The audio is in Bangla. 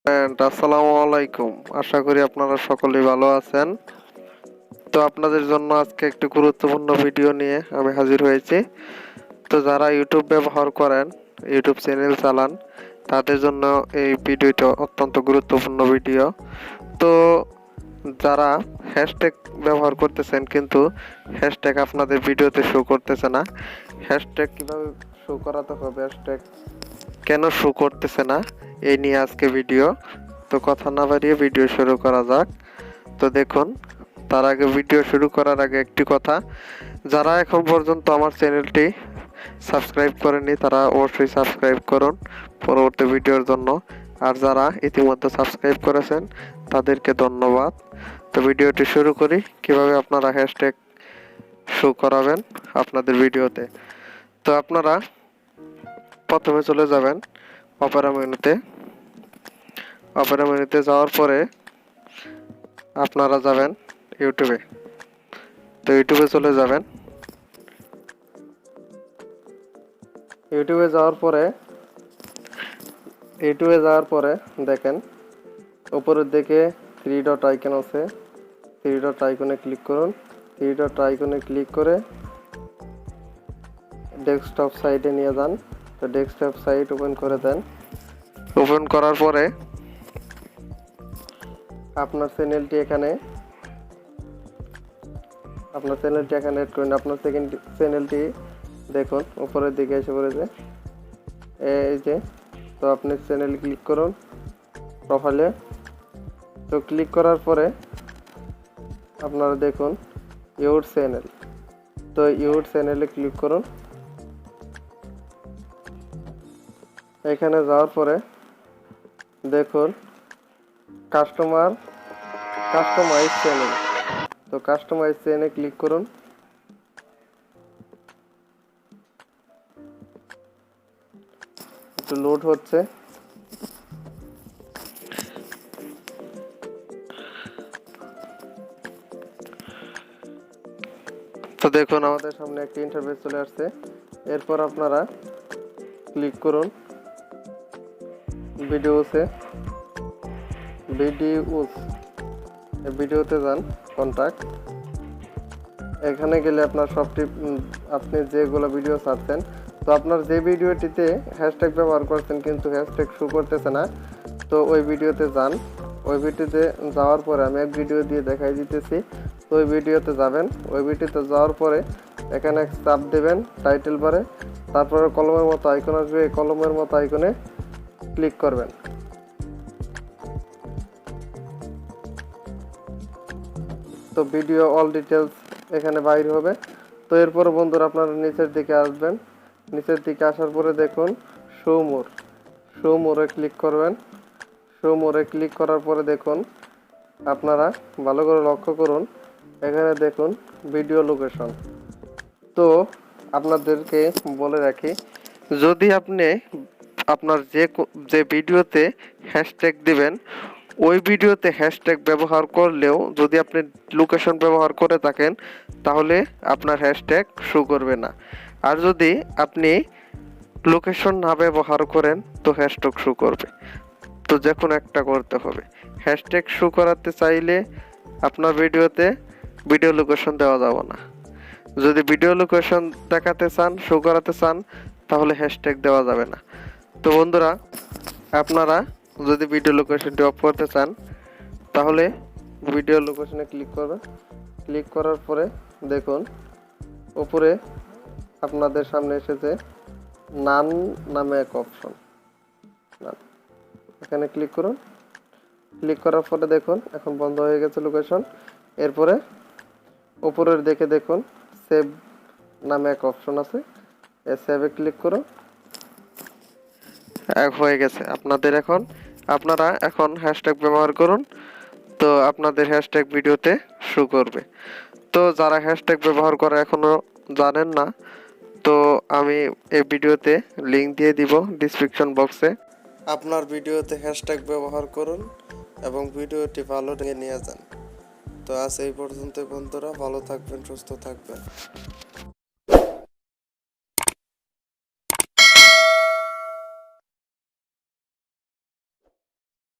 আসসালামু আলাইকুম। আশা করি আপনারা সকলেই ভালো আছেন। তো আপনাদের জন্য আজকে একটি গুরুত্বপূর্ণ ভিডিও নিয়ে আমি হাজির হয়েছি। তো যারা ইউটিউব ব্যবহার করেন, ইউটিউব চ্যানেল চালান, তাদের জন্য এই ভিডিওটা অত্যন্ত গুরুত্বপূর্ণ ভিডিও। তো যারা হ্যাশট্যাগ ব্যবহার করতেছেন কিন্তু হ্যাশট্যাগ আপনাদের ভিডিওতে শো করতেছে না, হ্যাশট্যাগ কীভাবে শো করাতে হবে, হ্যাশট্যাগ কেন শো করতেছে না, এই নিয়ে আজকে ভিডিও। তো কথা না বাড়িয়ে ভিডিও শুরু করা যাক। তো দেখুন, তার আগে ভিডিও শুরু করার আগে একটি কথা, যারা এখন পর্যন্ত আমার চ্যানেলটি সাবস্ক্রাইব করেনি তারা অবশ্যই সাবস্ক্রাইব করুন পরবর্তী ভিডিওর জন্য। আর যারা ইতিমধ্যে সাবস্ক্রাইব করেছেন তাদেরকে ধন্যবাদ। তো ভিডিওটি শুরু করি, কিভাবে আপনারা হ্যাশট্যাগ শো করাবেন আপনাদের ভিডিওতে। তো আপনারা প্রথমে চলে যাবেন অপেরা মেনুতে। অপেরা মেনুতে যাওয়ার পরে আপনারা যাবেন ইউটিউবে। তো ইউটিউবে চলে যাবেন। ইউটিউবে যাওয়ার পরে দেখেন উপরের দিকে থ্রি ডট আইকন আছে, থ্রি ডট আইকনে ক্লিক করুন। থ্রি ডট আইকনে ক্লিক করে ডেস্কটপ সাইটে নিয়ে যান। তো ডেস্কটপ সাইট ওপেন করে দেন। ওপেন করার পরে আপনার চ্যানেলটি এখানে এড করুন। আপনার চ্যানেলটি দেখুন উপরের দিকে এসে পড়েছে, এই যে। তো আপনি চ্যানেল ক্লিক করুন প্রোফাইলে। তো ক্লিক করার পরে আপনারা দেখুন ইউর চ্যানেল। তো ইউর চ্যানেলে ক্লিক করুন। এখানে যাওয়ার পরে দেখুন কাস্টমাইজ চ্যানেল। তো কাস্টমাইজ চ্যানেলে ক্লিক করুন। একটু লোড হচ্ছে। তো দেখুন আমাদের সামনে একটা ইন্টারফেস চলে আসছে। এরপর আপনারা ক্লিক করুন ভিডিওতে যান, কন্টাক্ট। এখানে গেলে আপনার আপনি যেগুলো ভিডিও ছাড়ছেন, তো আপনার যে ভিডিওটিতে হ্যাশট্যাগ ব্যবহার করছেন কিন্তু হ্যাশট্যাগ শো করতেছে না, তো ওই ভিডিওতে যান। ওই ভিডিওতে যাওয়ার পরে আমি এক ভিডিও দিয়ে দেখাই দিতেছি। তো ওই ভিডিওতে যাবেন। ওই ভিডিওতে যাওয়ার পরে এখানে চাপ দেবেন টাইটেল বারে, তারপরে কলমের মতো আইকন আসবে, এই কলমের মতো আইকনে ক্লিক করবেন। তো ভিডিও অল ডিটেলস এখানে বাইর হবে। তো এরপর বন্ধুরা আপনারা নিচের দিকে আসবেন। নিচের দিকে আসার পরে দেখুন শো মোরে ক্লিক করবেন। শো মোরে ক্লিক করার পরে দেখুন আপনারা ভালো করে লক্ষ্য করুন, এখানে দেখুন ভিডিও লোকেশন। তো আপনাদেরকে বলে রাখি, যদি আপনি আপনার যে ভিডিওতে হ্যাশট্যাগ দিবেন ওই ভিডিওতে হ্যাশট্যাগ ব্যবহার করলেও যদি আপনি লোকেশন ব্যবহার করে থাকেন তাহলে আপনার হ্যাশট্যাগ শো করবে না। আর যদি আপনি লোকেশন না ব্যবহার করেন তো হ্যাশট্যাগ শো করবে। তো যে কোনো একটা করতে হবে। হ্যাশট্যাগ শো করাতে চাইলে আপনার ভিডিওতে ভিডিও লোকেশন দেওয়া যাবে না। যদি ভিডিও লোকেশন দেখাতে চান, শো করাতে চান, তাহলে হ্যাশট্যাগ দেওয়া যাবে না। তো বন্ধুরা, আপনারা যদি ভিডিও লোকেশনটি অফ করতে চান তাহলে ভিডিও লোকেশনে ক্লিক করবেন। ক্লিক করার পরে দেখুন উপরে আপনাদের সামনে এসেছে নান নামে এক অপশন, এখানে ক্লিক করুন। ক্লিক করার পরে দেখুন এখন বন্ধ হয়ে গেছে লোকেশন। এরপরে উপরের দিকে দেখুন সেভ নামে এক অপশন আছে, এই সেভে ক্লিক করুন। হয়ে গেছে আপনারা এখন হ্যাশট্যাগ ব্যবহার করুন। তো আপনাদের হ্যাশট্যাগ ভিডিওতে শো করবে। তো যারা হ্যাশট্যাগ ব্যবহার করে এখনো জানেন না, তো আমি এই ভিডিওতে লিংক দিয়ে দিব ডেসক্রিপশন বক্সে। আপনার ভিডিওতে হ্যাশট্যাগ ব্যবহার করুন এবং ভিডিওটি ভালো নিয়ে যান। তো আজ এই পর্যন্ত বন্ধুরা, ভালো থাকবেন, সুস্থ থাকবেন।